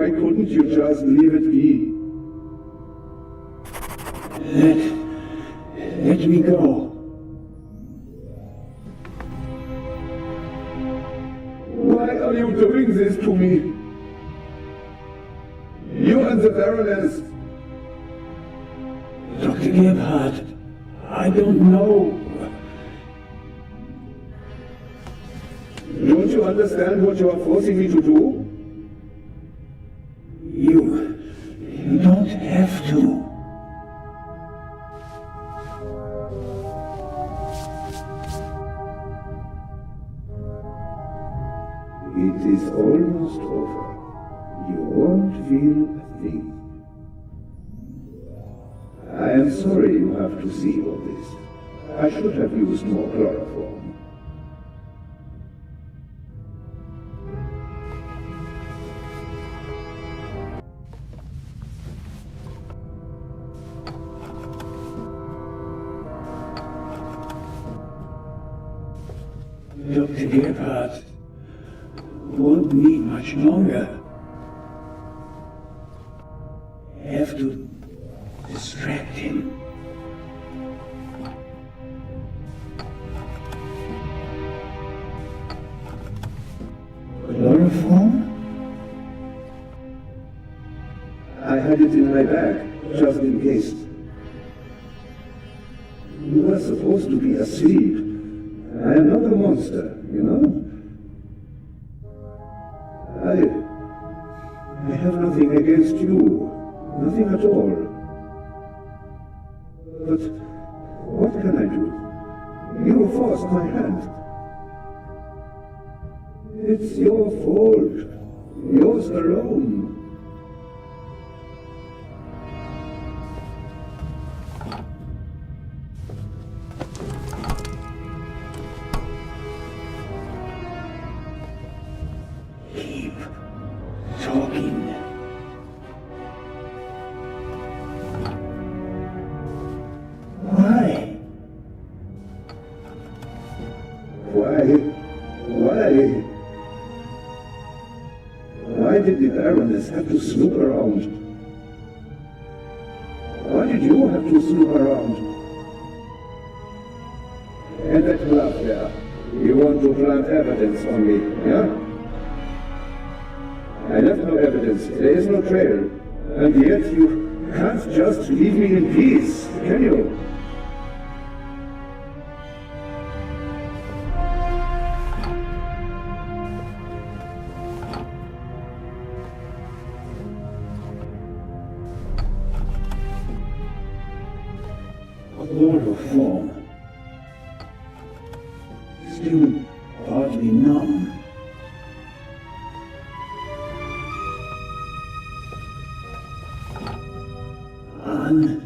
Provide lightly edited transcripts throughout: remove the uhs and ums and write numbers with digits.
Why couldn't you just leave it be? Let me go. Why are you doing this to me? You and the Baroness. Dr. Gebhardt, I don't know. Don't you understand what you are forcing me to do? You don't have to. It is almost over. You won't feel a thing. I am sorry you have to see all this. I should have used more chloroform. Dr. Gebhardt won't need much longer. Have to distract him. Chloroform? I had it in my bag, just in case. You were supposed to be asleep. I am not a monster, you know? I have nothing against you. Nothing at all. But what can I do? You forced my hand. It's your fault. Yours alone. Keep talking. Why? Why did the Baroness have to snoop around? Why did you have to snoop around? And that glove there. You want to plant evidence on me, yeah? I left no evidence. There is no trail. And yet you can't just leave me in peace, can you? Chloroform. Still partly numb. On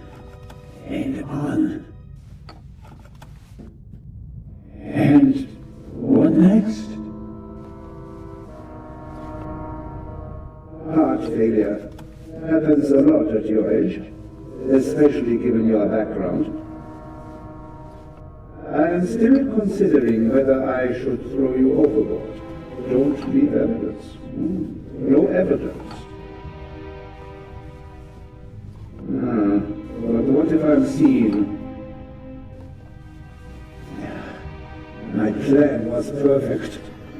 and on. And what next? Heart failure happens a lot at your age, especially given your background. I am still considering whether I should throw you overboard. Don't leave evidence. No evidence. But what if I'm seen? My plan was perfect.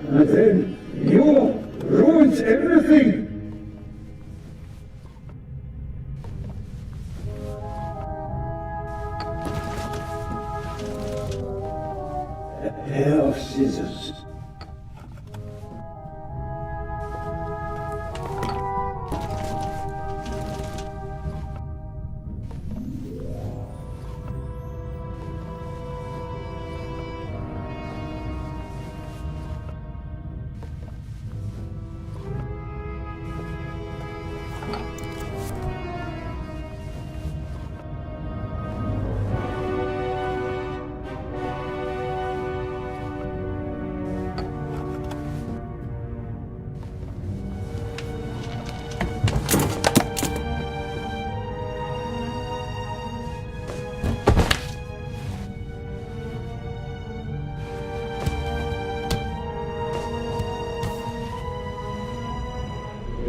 And then you ruined everything! A pair of scissors.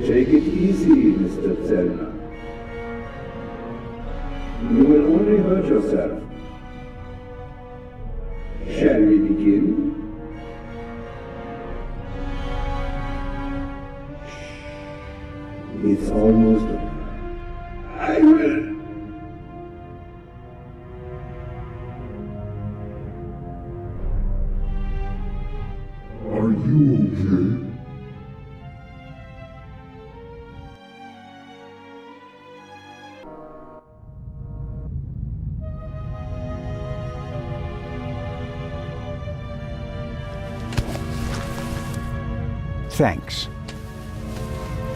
Take it easy, Mr. Zellner. You will only hurt yourself. Shall we begin? It's almost over. I will. Are you okay? Thanks.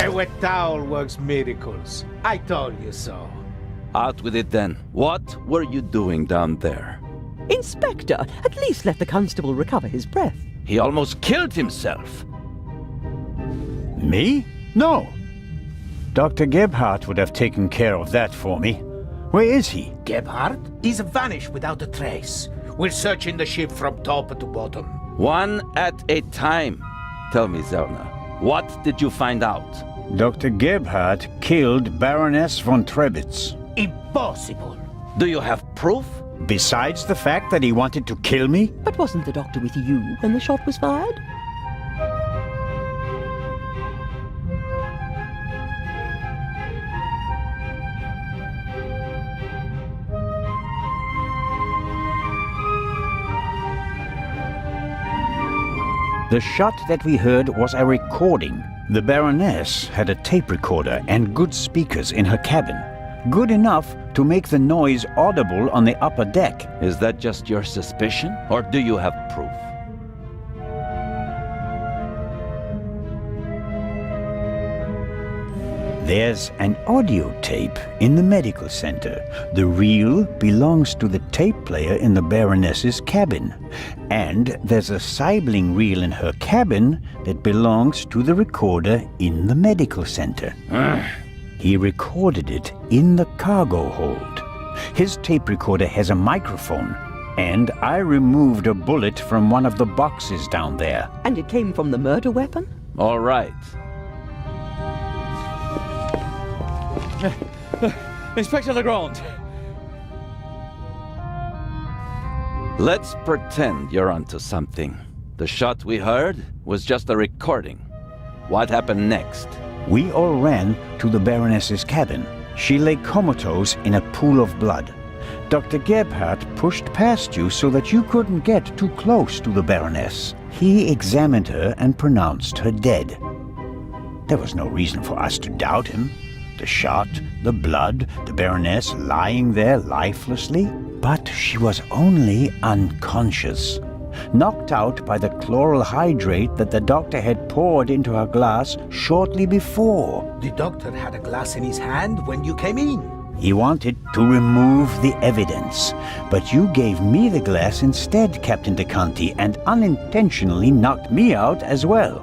A wet towel works miracles. I told you so. Out with it then. What were you doing down there? Inspector, at least let the constable recover his breath. He almost killed himself. Me? No. Dr. Gebhardt would have taken care of that for me. Where is he? Gebhardt? He's vanished without a trace. We're searching the ship from top to bottom. One at a time. Tell me, Zellner, what did you find out? Dr. Gebhardt killed Baroness von Trebitz. Impossible. Do you have proof? Besides the fact that he wanted to kill me? But wasn't the doctor with you when the shot was fired? The shot that we heard was a recording. The Baroness had a tape recorder and good speakers in her cabin. Good enough to make the noise audible on the upper deck. Is that just your suspicion, or do you have proof? There's an audio tape in the medical center. The reel belongs to the tape player in the Baroness's cabin. And there's a sibling reel in her cabin that belongs to the recorder in the medical center. He recorded it in the cargo hold. His tape recorder has a microphone, and I removed a bullet from one of the boxes down there. And it came from the murder weapon? All right. Inspector Legrand! Let's pretend you're onto something. The shot we heard was just a recording. What happened next? We all ran to the Baroness's cabin. She lay comatose in a pool of blood. Dr. Gebhardt pushed past you so that you couldn't get too close to the Baroness. He examined her and pronounced her dead. There was no reason for us to doubt him. The shot, the blood, the Baroness lying there lifelessly. But she was only unconscious, knocked out by the chloral hydrate that the doctor had poured into her glass shortly before. The doctor had a glass in his hand when you came in. He wanted to remove the evidence, but you gave me the glass instead, Captain DeConti, and unintentionally knocked me out as well.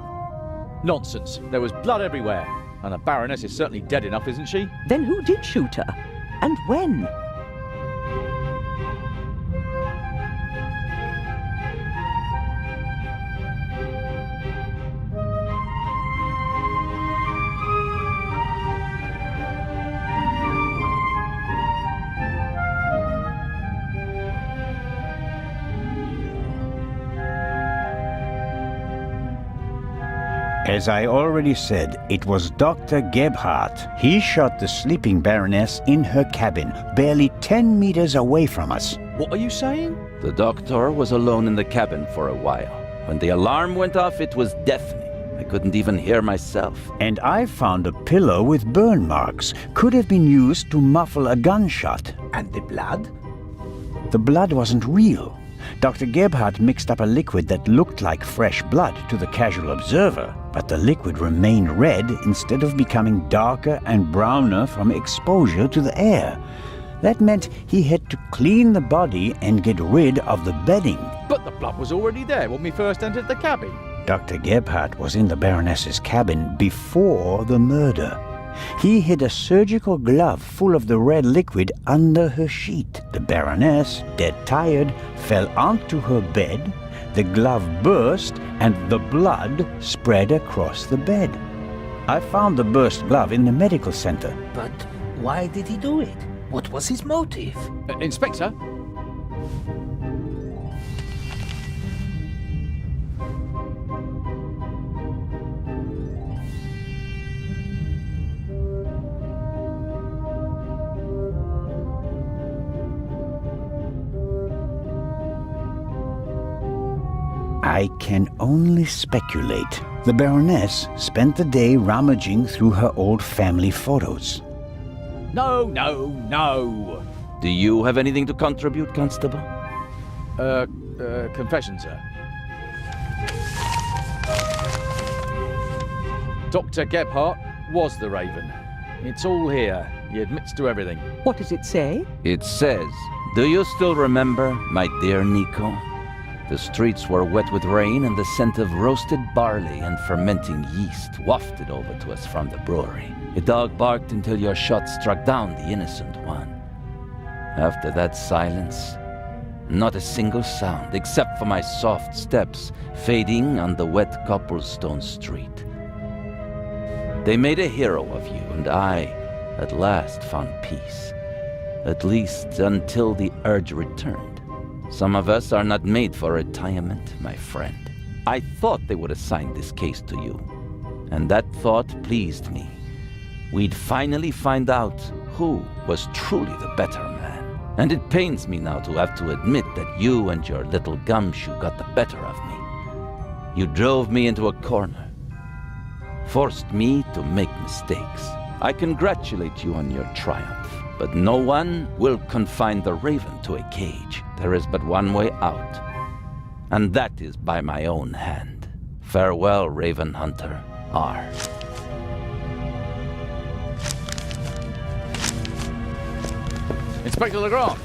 Nonsense. There was blood everywhere. And the Baroness is certainly dead enough, isn't she? Then who did shoot her? And when? As I already said, it was Dr. Gebhardt. He shot the sleeping Baroness in her cabin, barely 10 meters away from us. What are you saying? The doctor was alone in the cabin for a while. When the alarm went off, it was deafening. I couldn't even hear myself. And I found a pillow with burn marks. Could have been used to muffle a gunshot. And the blood? The blood wasn't real. Dr. Gebhardt mixed up a liquid that looked like fresh blood to the casual observer, but the liquid remained red instead of becoming darker and browner from exposure to the air. That meant he had to clean the body and get rid of the bedding. But the blood was already there when we first entered the cabin. Dr. Gebhardt was in the Baroness's cabin before the murder. He hid a surgical glove full of the red liquid under her sheet. The Baroness, dead tired, fell onto her bed. The glove burst and the blood spread across the bed. I found the burst glove in the medical center. But why did he do it? What was his motive? Inspector? I can only speculate. The Baroness spent the day rummaging through her old family photos. No, no, no. Do you have anything to contribute, Constable? Confession, sir. Dr. Gebhardt was the Raven. It's all here. He admits to everything. What does it say? It says, "Do you still remember, my dear Nico? The streets were wet with rain and the scent of roasted barley and fermenting yeast wafted over to us from the brewery. A dog barked until your shot struck down the innocent one. After that silence, not a single sound except for my soft steps fading on the wet cobblestone street. They made a hero of you, and I, at last, found peace. At least until the urge returned. Some of us are not made for retirement, my friend. I thought they would assign this case to you, and that thought pleased me. We'd finally find out who was truly the better man. And it pains me now to have to admit that you and your little gumshoe got the better of me. You drove me into a corner, forced me to make mistakes. I congratulate you on your triumph, but no one will confine the Raven to a cage. There is but one way out, and that is by my own hand. Farewell, Raven Hunter R. Inspector Legrand!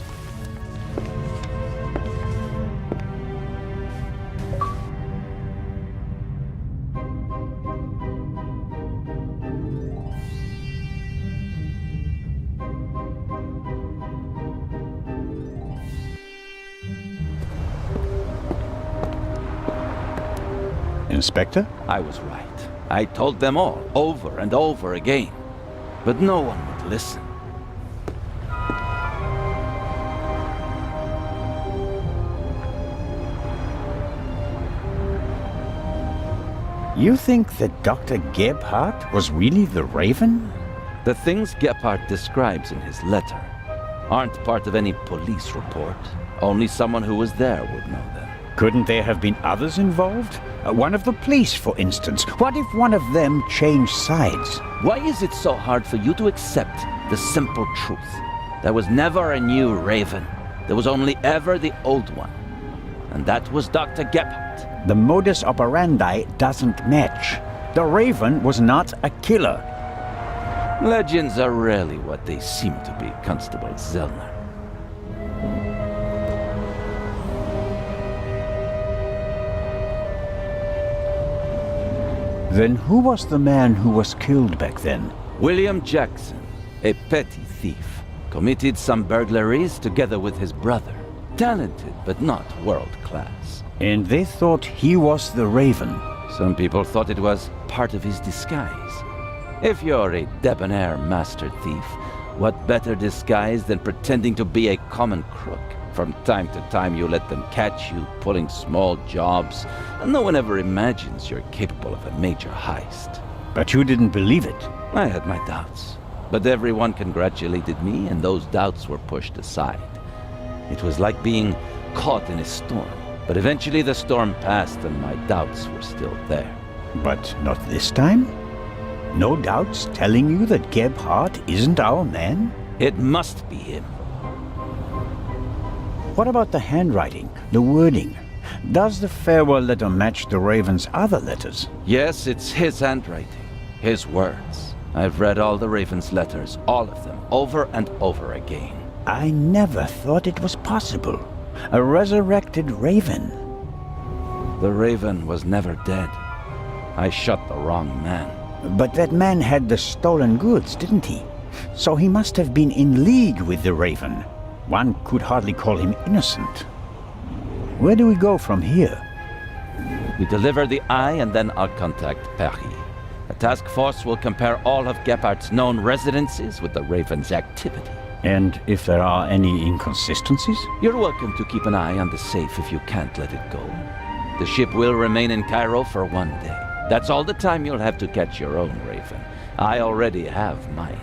Inspector? I was right. I told them all, over and over again. But no one would listen. You think that Dr. Gebhardt was really the Raven? The things Gebhardt describes in his letter aren't part of any police report. Only someone who was there would know them. Couldn't there have been others involved? One of the police, for instance. What if one of them changed sides? Why is it so hard for you to accept the simple truth? There was never a new Raven. There was only ever the old one. And that was Dr. Gebhardt. The modus operandi doesn't match. The Raven was not a killer. Legends are rarely what they seem to be, Constable Zellner. Then who was the man who was killed back then? William Jackson, a petty thief, committed some burglaries together with his brother. Talented, but not world-class. And they thought he was the Raven. Some people thought it was part of his disguise. If you're a debonair master thief, what better disguise than pretending to be a common crook? From time to time you let them catch you pulling small jobs, and no one ever imagines you're capable of a major heist. But you didn't believe it. I had my doubts, but everyone congratulated me and those doubts were pushed aside. It was like being caught in a storm, but eventually the storm passed and my doubts were still there. But not this time? No doubts telling you that Gebhardt isn't our man? It must be him. What about the handwriting, the wording? Does the farewell letter match the Raven's other letters? Yes, it's his handwriting, his words. I've read all the Raven's letters, all of them, over and over again. I never thought it was possible. A resurrected Raven. The Raven was never dead. I shot the wrong man. But that man had the stolen goods, didn't he? So he must have been in league with the Raven. One could hardly call him innocent. Where do we go from here? We deliver the eye and then I'll contact Paris. task force will compare all of Gebhardt's known residences with the Raven's activity. And if there are any inconsistencies? You're welcome to keep an eye on the safe if you can't let it go. The ship will remain in Cairo for 1 day. That's all the time you'll have to catch your own Raven. I already have mine.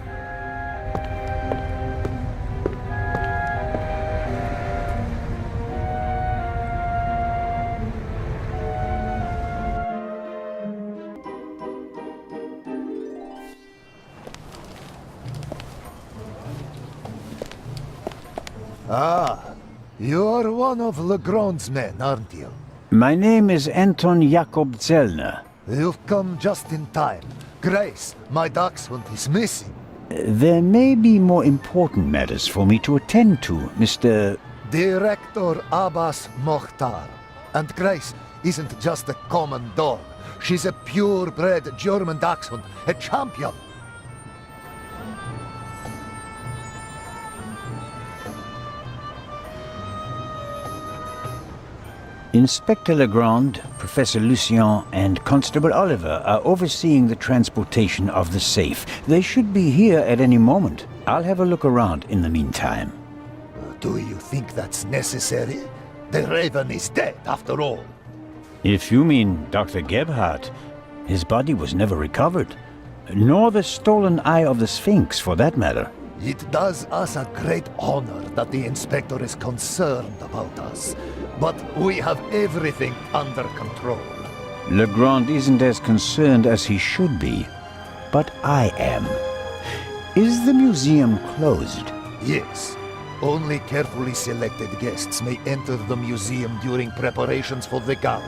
Ah, you're one of Legrand's men, aren't you? My name is Anton Jakob Zellner. You've come just in time. Grace, my dachshund, is missing. There may be more important matters for me to attend to, Mr. Director Abbas Mokhtar. And Grace isn't just a common dog. She's a purebred German dachshund, a champion. Inspector Legrand, Professor Lucien, and Constable Oliver are overseeing the transportation of the safe. They should be here at any moment. I'll have a look around in the meantime. Do you think that's necessary? The Raven is dead, after all. If you mean Dr. Gebhardt, his body was never recovered. Nor the stolen eye of the Sphinx, for that matter. It does us a great honor that the Inspector is concerned about us. But we have everything under control. Legrand isn't as concerned as he should be. But I am. Is the museum closed? Yes. Only carefully selected guests may enter the museum during preparations for the gala.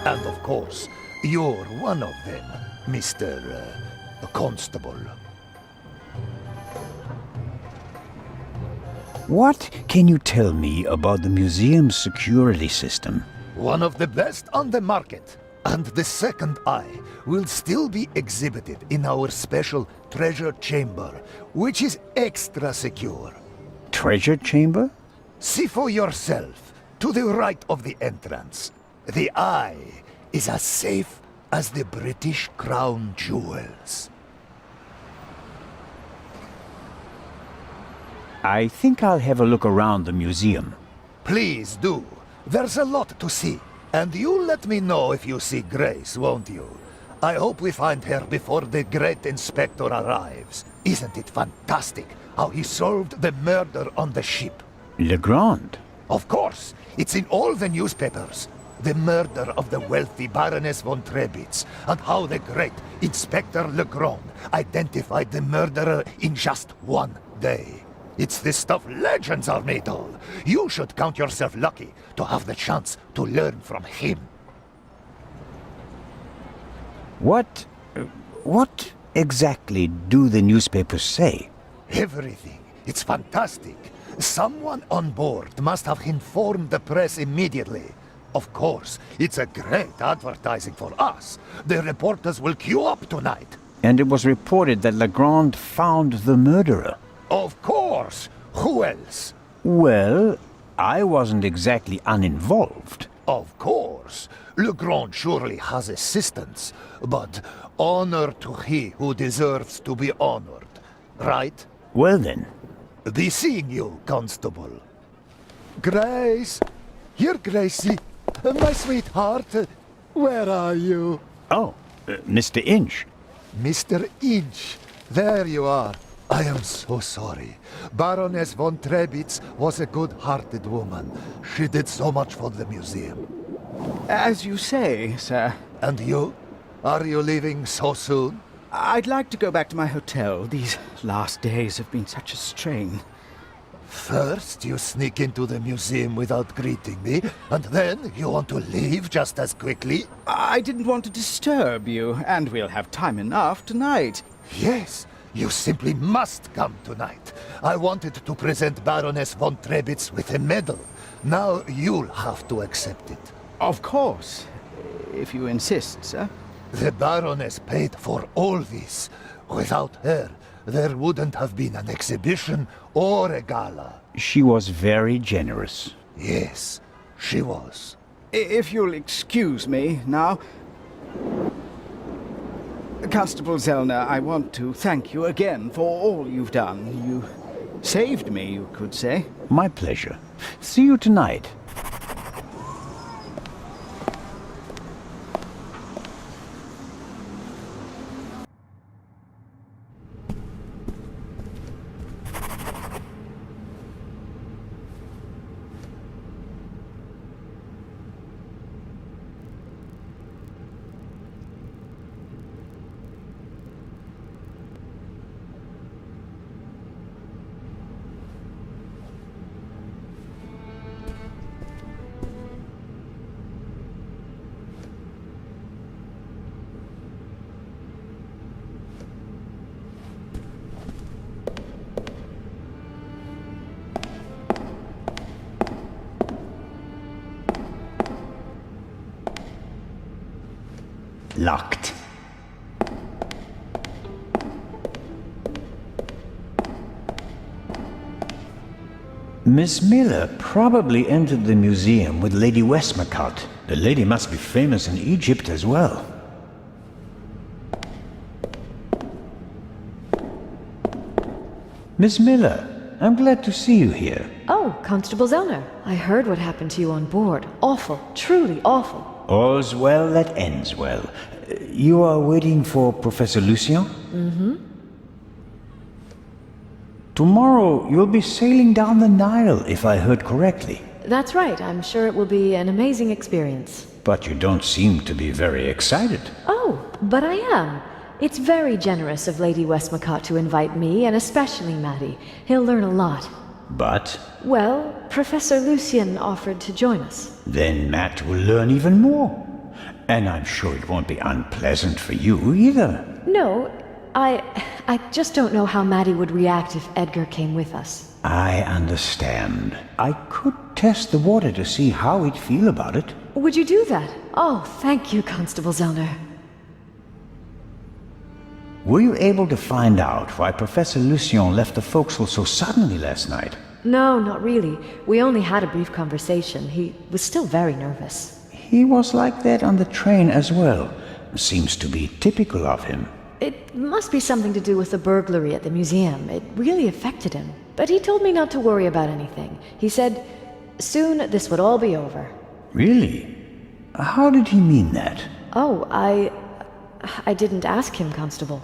And of course, you're one of them, Mr. Constable. What can you tell me about the museum's security system? One of the best on the market. And the second eye will still be exhibited in our special treasure chamber, which is extra secure. Treasure chamber? See for yourself, to the right of the entrance. The eye is as safe as the British Crown jewels. I think I'll have a look around the museum. Please do. There's a lot to see. And you let me know if you see Grace, won't you? I hope we find her before the great inspector arrives. Isn't it fantastic how he solved the murder on the ship? Legrand? Of course. It's in all the newspapers. The murder of the wealthy Baroness von Trebitz, and how the great Inspector Legrand identified the murderer in just 1 day. It's the stuff legends are made of. You should count yourself lucky to have the chance to learn from him. What exactly do the newspapers say? Everything. It's fantastic. Someone on board must have informed the press immediately. Of course, it's a great advertising for us. The reporters will queue up tonight. And it was reported that Legrand found the murderer. Of course! Who else? Well, I wasn't exactly uninvolved. Of course. Legrand surely has assistants, but honor to he who deserves to be honored. Right? Well then. Be seeing you, Constable. Grace! Here, Gracie. My sweetheart. Where are you? Oh, Mr. Inch. Mr. Inch. There you are. I am so sorry. Baroness von Trebitz was a good-hearted woman. She did so much for the museum. As you say, sir. And you? Are you leaving so soon? I'd like to go back to my hotel. These last days have been such a strain. First, you sneak into the museum without greeting me, and then you want to leave just as quickly? I didn't want to disturb you, and we'll have time enough tonight. Yes. You simply must come tonight. I wanted to present Baroness von Trebitz with a medal. Now you'll have to accept it. Of course. If you insist, sir. The Baroness paid for all this. Without her, there wouldn't have been an exhibition or a gala. She was very generous. Yes, she was. If you'll excuse me now. Constable Zellner, I want to thank you again for all you've done. You saved me, you could say. My pleasure. See you tonight. Locked. Miss Miller probably entered the museum with Lady Westmacott. The lady must be famous in Egypt as well. Miss Miller, I'm glad to see you here. Oh, Constable Zellner. I heard what happened to you on board. Awful. Truly awful. All's well that ends well. You are waiting for Professor Lucien? Mm-hmm. Tomorrow you'll be sailing down the Nile, if I heard correctly. That's right. I'm sure it will be an amazing experience. But you don't seem to be very excited. Oh, but I am. It's very generous of Lady Westmacott to invite me, and especially Matty. He'll learn a lot. But? Well, Professor Lucien offered to join us. Then Matt will learn even more. And I'm sure it won't be unpleasant for you either. No, I just don't know how Matty would react if Edgar came with us. I understand. I could test the water to see how he'd feel about it. Would you do that? Oh, thank you, Constable Zellner. Were you able to find out why Professor Lucien left the forecastle so suddenly last night? No, not really. We only had a brief conversation. He was still very nervous. He was like that on the train as well. Seems to be typical of him. It must be something to do with the burglary at the museum. It really affected him. But he told me not to worry about anything. He said, soon this would all be over. Really? How did he mean that? Oh, I didn't ask him, Constable.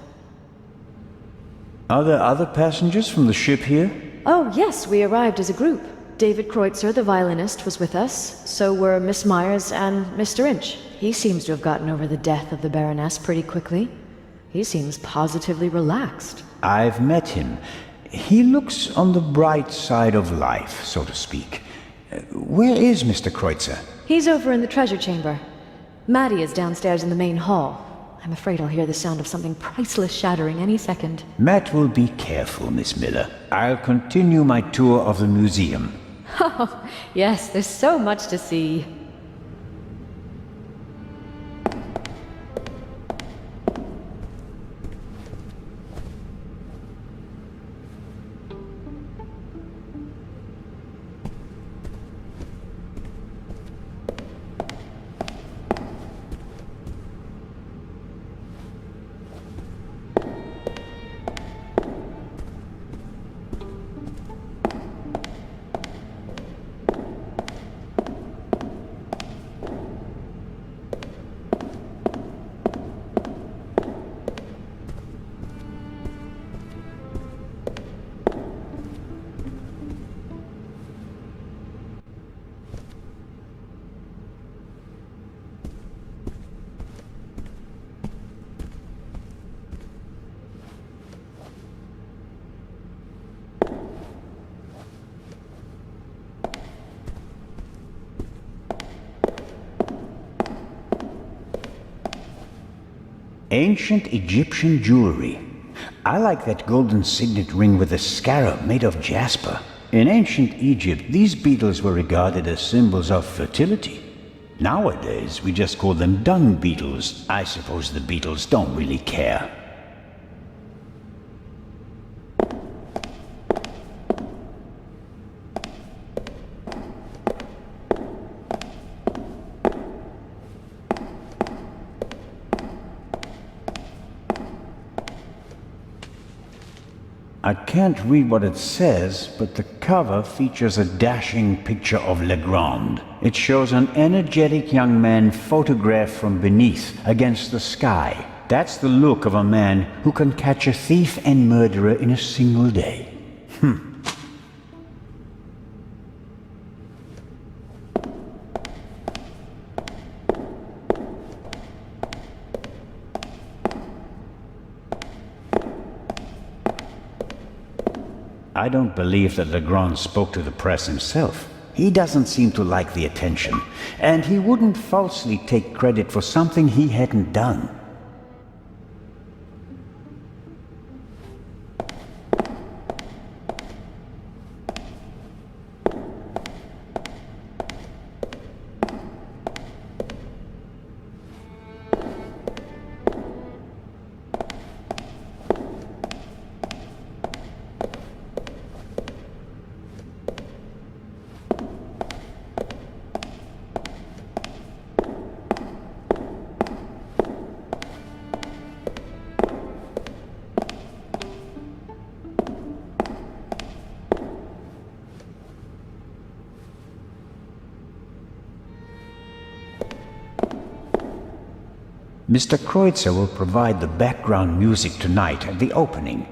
Are there other passengers from the ship here? Oh, yes, we arrived as a group. David Kreutzer, the violinist, was with us. So were Miss Myers and Mr. Inch. He seems to have gotten over the death of the Baroness pretty quickly. He seems positively relaxed. I've met him. He looks on the bright side of life, so to speak. Where is Mr. Kreutzer? He's over in the treasure chamber. Maddie is downstairs in the main hall. I'm afraid I'll hear the sound of something priceless shattering any second. Matt will be careful, Miss Miller. I'll continue my tour of the museum. Oh, yes, there's so much to see. Ancient Egyptian jewelry. I like that golden signet ring with a scarab made of jasper. In ancient Egypt, these beetles were regarded as symbols of fertility. Nowadays, we just call them dung beetles. I suppose the beetles don't really care. I can't read what it says, but the cover features a dashing picture of Legrand. It shows an energetic young man photographed from beneath, against the sky. That's the look of a man who can catch a thief and murderer in a single day. I don't believe that Legrand spoke to the press himself. He doesn't seem to like the attention, and he wouldn't falsely take credit for something he hadn't done. Mr. Kreutzer will provide the background music tonight at the opening.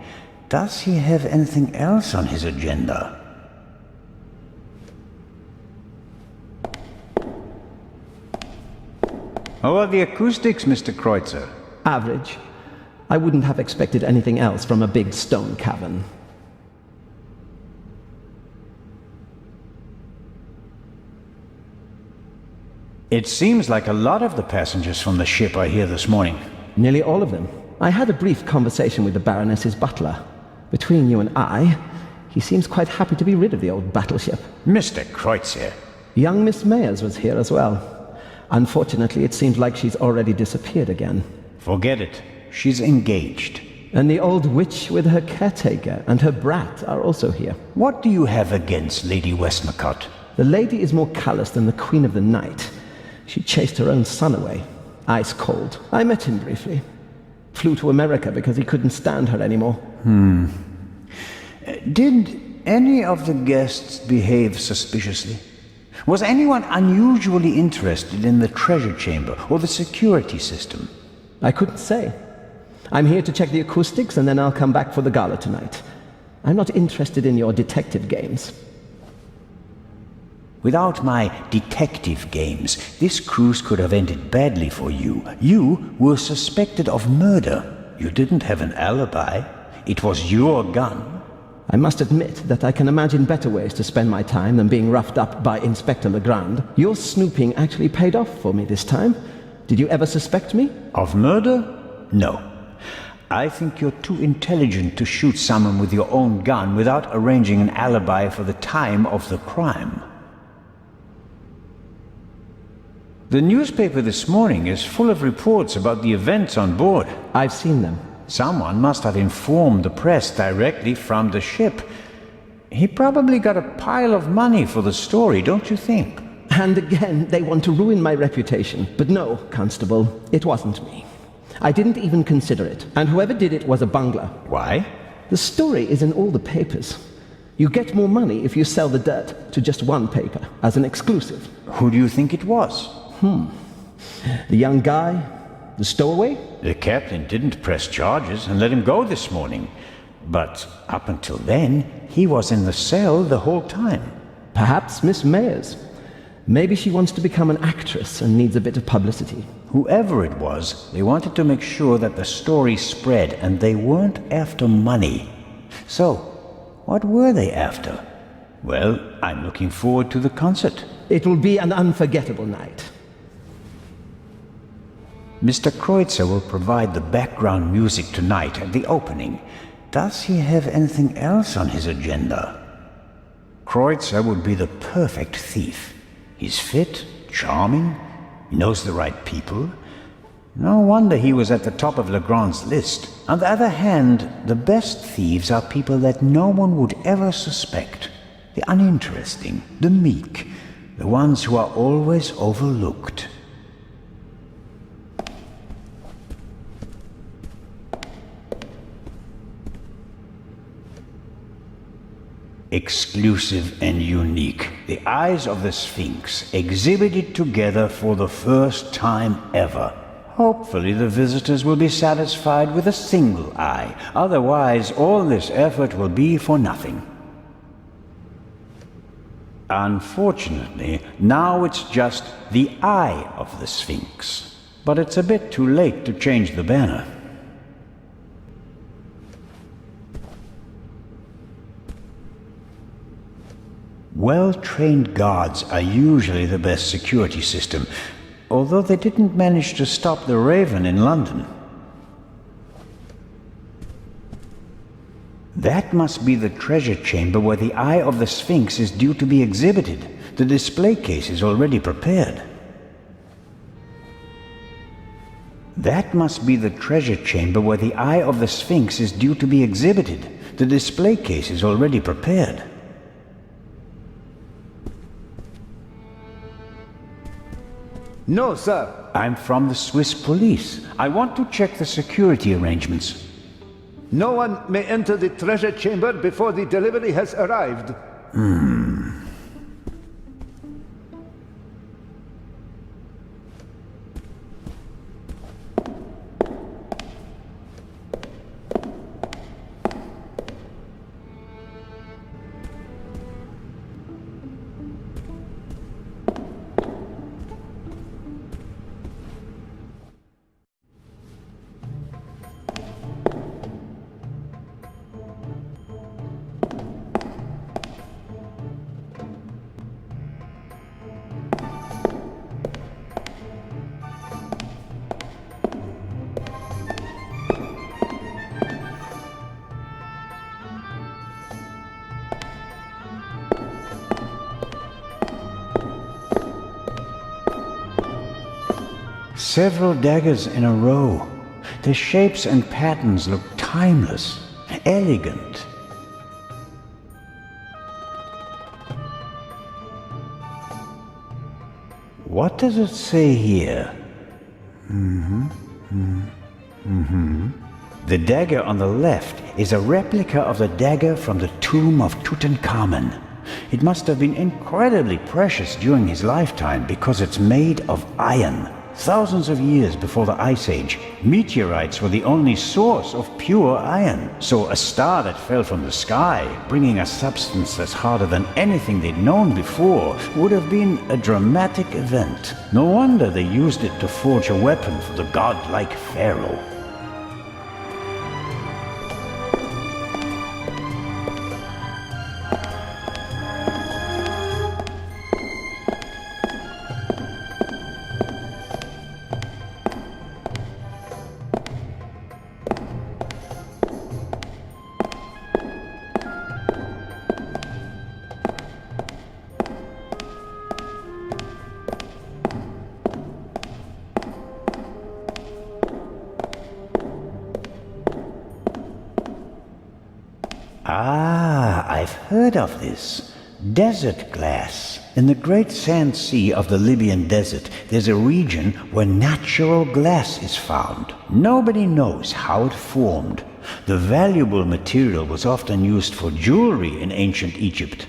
Does he have anything else on his agenda? How are the acoustics, Mr. Kreutzer? Average. I wouldn't have expected anything else from a big stone cavern. It seems like a lot of the passengers from the ship are here this morning. Nearly all of them. I had a brief conversation with the Baroness's butler. Between you and I, he seems quite happy to be rid of the old battleship. Mr. Kreutzer. Young Miss Mayers was here as well. Unfortunately, it seems like she's already disappeared again. Forget it. She's engaged. And the old witch with her caretaker and her brat are also here. What do you have against Lady Westmacott? The lady is more callous than the Queen of the Night. She chased her own son away. Ice cold. I met him briefly. Flew to America because he couldn't stand her anymore. Did any of the guests behave suspiciously? Was anyone unusually interested in the treasure chamber or the security system? I couldn't say. I'm here to check the acoustics and then I'll come back for the gala tonight. I'm not interested in your detective games. Without my detective games, this cruise could have ended badly for you. You were suspected of murder. You didn't have an alibi. It was your gun. I must admit that I can imagine better ways to spend my time than being roughed up by Inspector Legrand. Your snooping actually paid off for me this time. Did you ever suspect me? Of murder? No. I think you're too intelligent to shoot someone with your own gun without arranging an alibi for the time of the crime. The newspaper this morning is full of reports about the events on board. I've seen them. Someone must have informed the press directly from the ship. He probably got a pile of money for the story, don't you think? And again, they want to ruin my reputation. But no, Constable, it wasn't me. I didn't even consider it. And whoever did it was a bungler. Why? The story is in all the papers. You get more money if you sell the dirt to just one paper, as an exclusive. Who do you think it was? The young guy? The stowaway? The captain didn't press charges and let him go this morning. But up until then, he was in the cell the whole time. Perhaps Miss Mayers. Maybe she wants to become an actress and needs a bit of publicity. Whoever it was, they wanted to make sure that the story spread, and they weren't after money. So, what were they after? Well, I'm looking forward to the concert. It will be an unforgettable night. Mr. Kreutzer will provide the background music tonight at the opening. Does he have anything else on his agenda? Kreutzer would be the perfect thief. He's fit, charming, he knows the right people. No wonder he was at the top of Legrand's list. On the other hand, the best thieves are people that no one would ever suspect. The uninteresting, the meek, the ones who are always overlooked. Exclusive and unique. The eyes of the Sphinx exhibited together for the first time ever. Hopefully the visitors will be satisfied with a single eye. Otherwise, all this effort will be for nothing. Unfortunately, now it's just the eye of the Sphinx. But it's a bit too late to change the banner. Well-trained guards are usually the best security system, although they didn't manage to stop the Raven in London. That must be the treasure chamber where the Eye of the Sphinx is due to be exhibited. The display case is already prepared. That must be the treasure chamber where the Eye of the Sphinx is due to be exhibited. The display case is already prepared. No, sir. I'm from the Swiss police. I want to check the security arrangements. No one may enter the treasure chamber before the delivery has arrived. Several daggers in a row. The shapes and patterns look timeless, elegant. What does it say here? The dagger on the left is a replica of the dagger from the tomb of Tutankhamun. It must have been incredibly precious during his lifetime because it's made of iron. Thousands of years before the Ice Age, meteorites were the only source of pure iron. So a star that fell from the sky, bringing a substance that's harder than anything they'd known before, would have been a dramatic event. No wonder they used it to forge a weapon for the godlike pharaoh. Ah, I've heard of this. Desert glass. In the Great Sand Sea of the Libyan Desert, there's a region where natural glass is found. Nobody knows how it formed. The valuable material was often used for jewelry in ancient Egypt.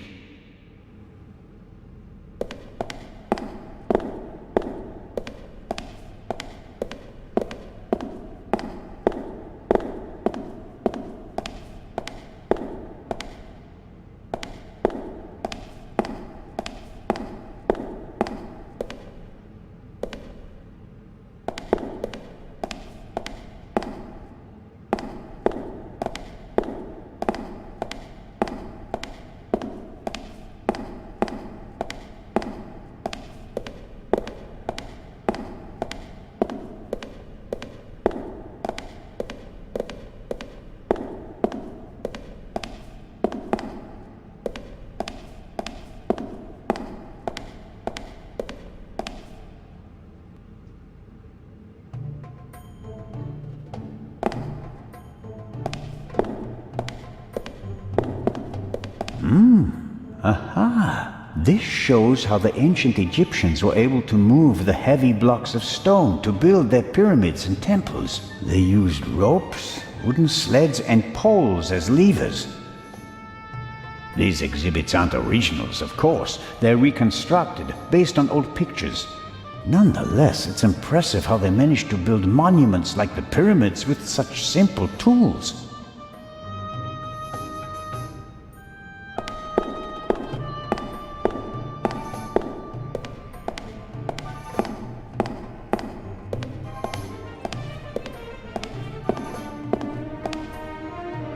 Aha! This shows how the ancient Egyptians were able to move the heavy blocks of stone to build their pyramids and temples. They used ropes, wooden sleds, and poles as levers. These exhibits aren't originals, of course. They're reconstructed, based on old pictures. Nonetheless, it's impressive how they managed to build monuments like the pyramids with such simple tools.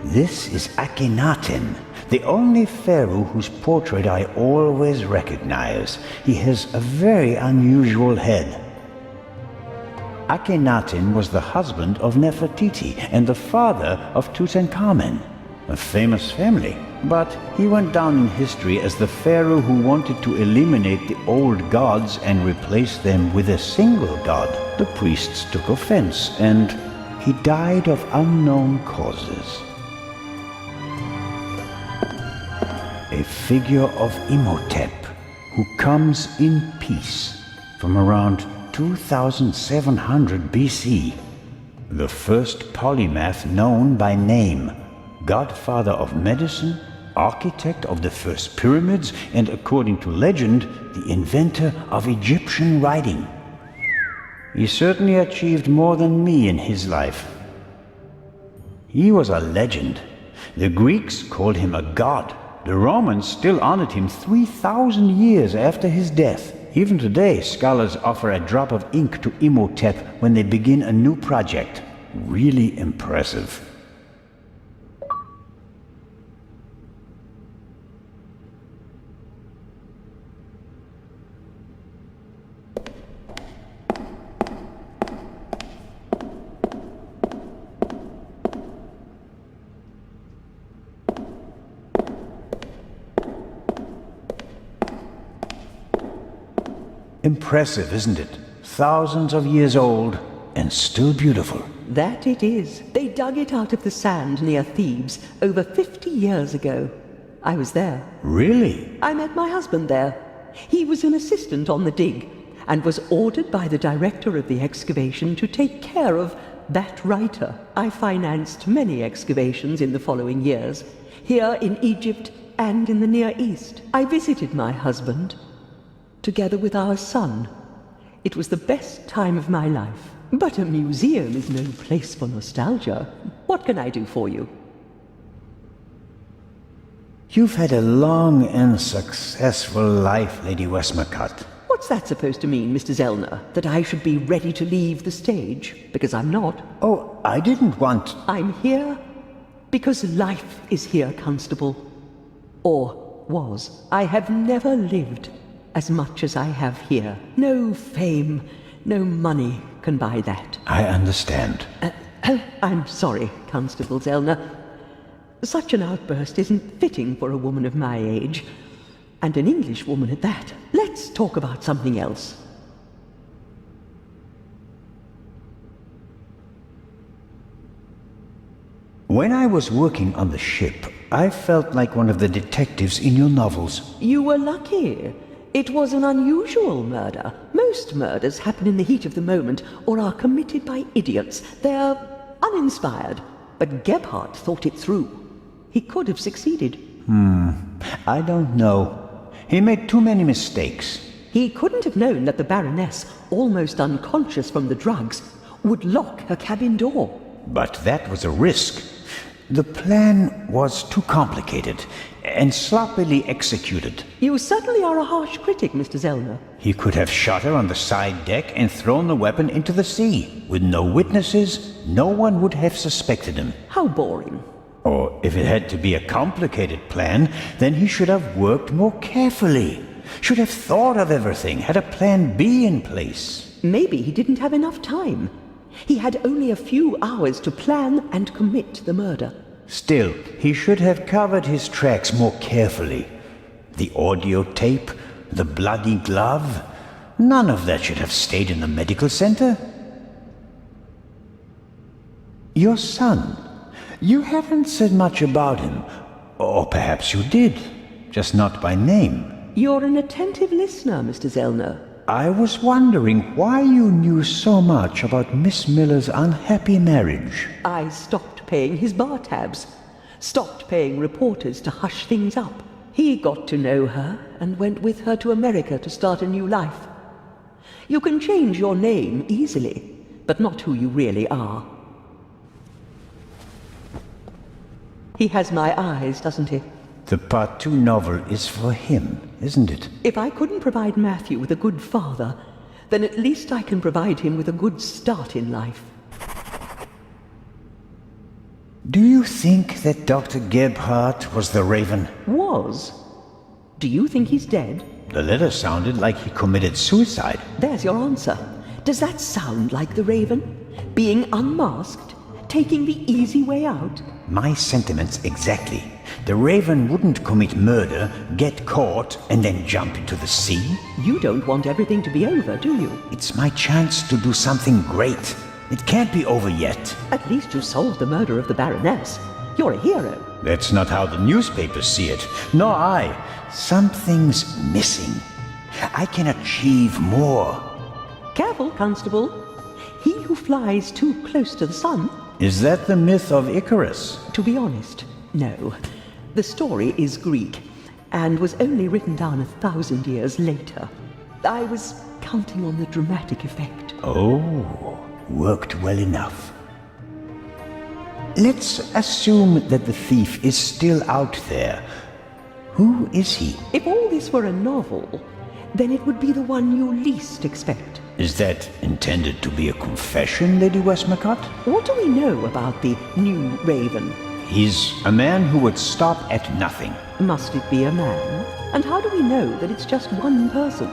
This is Akhenaten, the only pharaoh whose portrait I always recognize. He has a very unusual head. Akhenaten was the husband of Nefertiti and the father of Tutankhamen, a famous family. But he went down in history as the pharaoh who wanted to eliminate the old gods and replace them with a single god. The priests took offense, and he died of unknown causes. A figure of Imhotep, who comes in peace from around 2700 BC. The first polymath known by name, godfather of medicine, architect of the first pyramids, and according to legend, the inventor of Egyptian writing. He certainly achieved more than me in his life. He was a legend. The Greeks called him a god. The Romans still honored him 3,000 years after his death. Even today, scholars offer a drop of ink to Imhotep when they begin a new project. Really impressive. Impressive, isn't it? Thousands of years old, and still beautiful. That it is. They dug it out of the sand near Thebes over 50 years ago. I was there. Really? I met my husband there. He was an assistant on the dig, and was ordered by the director of the excavation to take care of that writer. I financed many excavations in the following years, here in Egypt and in the Near East. I visited my husband, together with our son. It was the best time of my life. But a museum is no place for nostalgia. What can I do for you? You've had a long and successful life, Lady Westmacott. What's that supposed to mean, Mr. Zellner? That I should be ready to leave the stage? Because I'm not. Oh, I didn't want... I'm here because life is here, Constable. Or was. I have never lived as much as I have here. No fame, no money can buy that. I understand. I'm sorry, Constable Zellner. Such an outburst isn't fitting for a woman of my age, and an English woman at that. Let's talk about something else. When I was working on the ship, I felt like one of the detectives in your novels. You were lucky. It was an unusual murder. Most murders happen in the heat of the moment or are committed by idiots. They're uninspired. But Gebhardt thought it through. He could have succeeded. I don't know. He made too many mistakes. He couldn't have known that the Baroness, almost unconscious from the drugs, would lock her cabin door. But that was a risk. The plan was too complicated and sloppily executed. You certainly are a harsh critic, Mr. Zellner. He could have shot her on the side deck and thrown the weapon into the sea. With no witnesses, no one would have suspected him. How boring. Or if it had to be a complicated plan, then he should have worked more carefully. Should have thought of everything, had a plan B in place. Maybe he didn't have enough time. He had only a few hours to plan and commit the murder. Still, he should have covered his tracks more carefully. The audio tape, the bloody glove, none of that should have stayed in the medical center. Your son, you haven't said much about him. Or perhaps you did, just not by name. You're an attentive listener, Mr. Zellner. I was wondering why you knew so much about Miss Miller's unhappy marriage. I stopped paying his bar tabs. Stopped paying reporters to hush things up. He got to know her and went with her to America to start a new life. You can change your name easily, but not who you really are. He has my eyes, doesn't he? The Part 2 novel is for him, isn't it? If I couldn't provide Matthew with a good father, then at least I can provide him with a good start in life. Do you think that Dr. Gebhardt was the Raven? Was? Do you think he's dead? The letter sounded like he committed suicide. There's your answer. Does that sound like the Raven? Being unmasked? Taking the easy way out? My sentiments exactly. The Raven wouldn't commit murder, get caught, and then jump into the sea. You don't want everything to be over, do you? It's my chance to do something great. It can't be over yet. At least you solved the murder of the Baroness. You're a hero. That's not how the newspapers see it. Nor I. Something's missing. I can achieve more. Careful, Constable. He who flies too close to the sun... Is that the myth of Icarus? To be honest, no. The story is Greek, and was only written down 1,000 years later. I was counting on the dramatic effect. Oh, worked well enough. Let's assume that the thief is still out there. Who is he? If all this were a novel, then it would be the one you least expect. Is that intended to be a confession, Lady Westmacott? What do we know about the new Raven? He's a man who would stop at nothing. Must it be a man? And how do we know that it's just one person?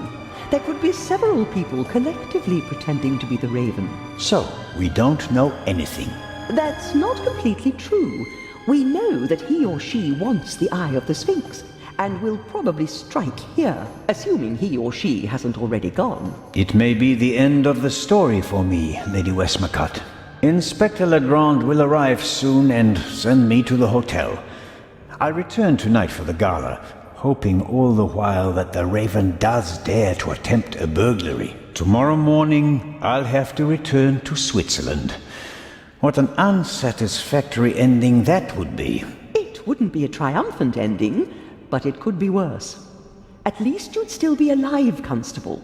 There could be several people collectively pretending to be the Raven. So, we don't know anything. That's not completely true. We know that he or she wants the Eye of the Sphinx, and will probably strike here, assuming he or she hasn't already gone. It may be the end of the story for me, Lady Westmacott. Inspector Legrand will arrive soon and send me to the hotel. I'll return tonight for the gala, hoping all the while that the Raven does dare to attempt a burglary. Tomorrow morning, I'll have to return to Switzerland. What an unsatisfactory ending that would be. It wouldn't be a triumphant ending, but it could be worse. At least you'd still be alive, Constable.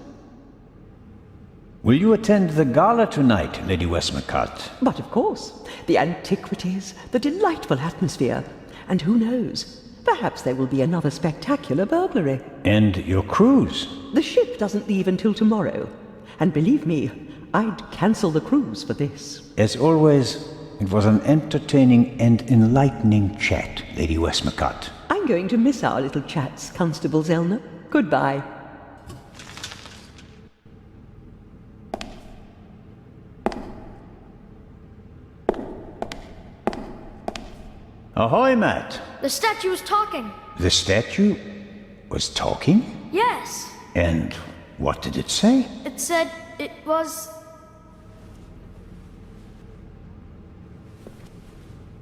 Will you attend the gala tonight, Lady Westmacott? But of course. The antiquities, the delightful atmosphere. And who knows? Perhaps there will be another spectacular burglary. And your cruise? The ship doesn't leave until tomorrow. And believe me, I'd cancel the cruise for this. As always, it was an entertaining and enlightening chat, Lady Westmacott. I'm going to miss our little chats, Constable Zellner. Goodbye. Ahoy, Matt. The statue was talking. The statue was talking? Yes. And what did it say? It said it was...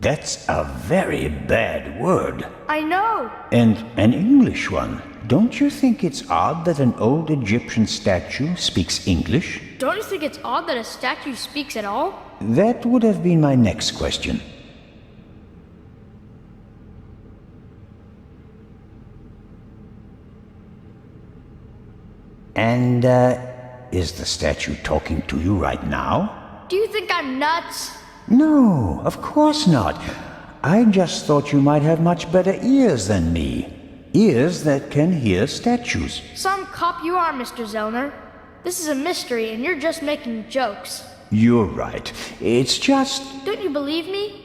That's a very bad word. I know. And an English one. Don't you think it's odd that an old Egyptian statue speaks English? Don't you think it's odd that a statue speaks at all? That would have been my next question. And, is the statue talking to you right now? Do you think I'm nuts? No, of course not. I just thought you might have much better ears than me. Ears that can hear statues. Some cop you are, Mr. Zellner. This is a mystery, and you're just making jokes. You're right. It's just... Don't you believe me?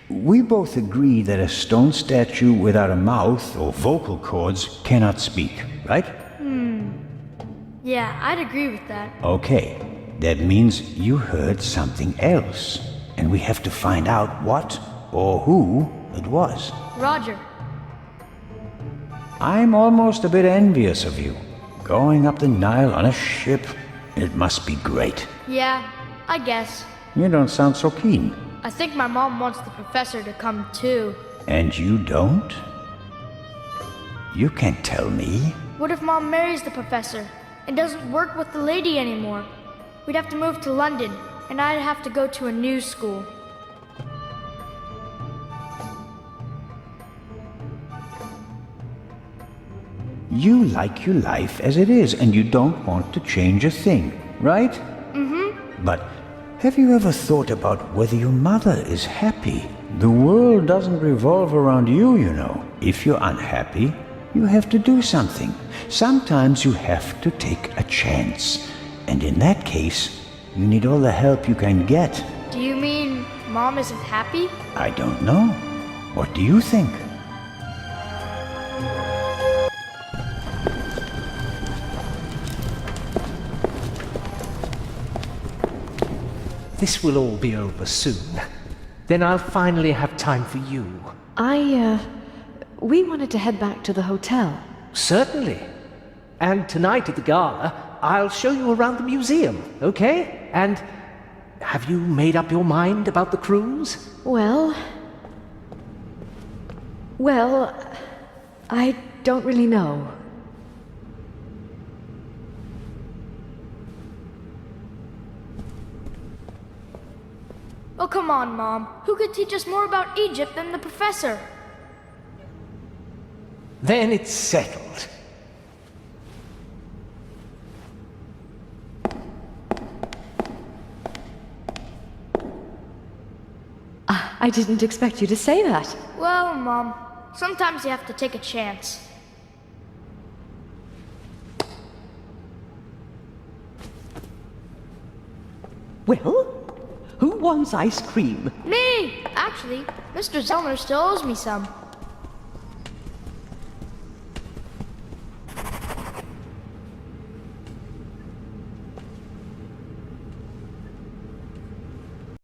We both agree that a stone statue without a mouth or vocal cords cannot speak, right? Yeah, I'd agree with that. Okay, that means you heard something else, and we have to find out what or who it was. Roger. I'm almost a bit envious of you. Going up the Nile on a ship, it must be great. Yeah, I guess. You don't sound so keen. I think my mom wants the professor to come too. And you don't? You can't tell me. What if Mom marries the professor and doesn't work with the lady anymore? We'd have to move to London, and I'd have to go to a new school. You like your life as it is, and you don't want to change a thing, right? Mm-hmm. But have you ever thought about whether your mother is happy? The world doesn't revolve around you, you know. If you're unhappy, you have to do something. Sometimes you have to take a chance. And in that case, you need all the help you can get. Do you mean Mom isn't happy? I don't know. What do you think? This will all be over soon. Then I'll finally have time for you. We wanted to head back to the hotel. Certainly. And tonight at the gala, I'll show you around the museum, okay? And have you made up your mind about the cruise? Well, I don't really know. Oh, come on, Mom. Who could teach us more about Egypt than the professor? Then it's settled. I didn't expect you to say that. Well, Mom, sometimes you have to take a chance. Well, who wants ice cream? Me! Actually, Mr. Zellner still owes me some.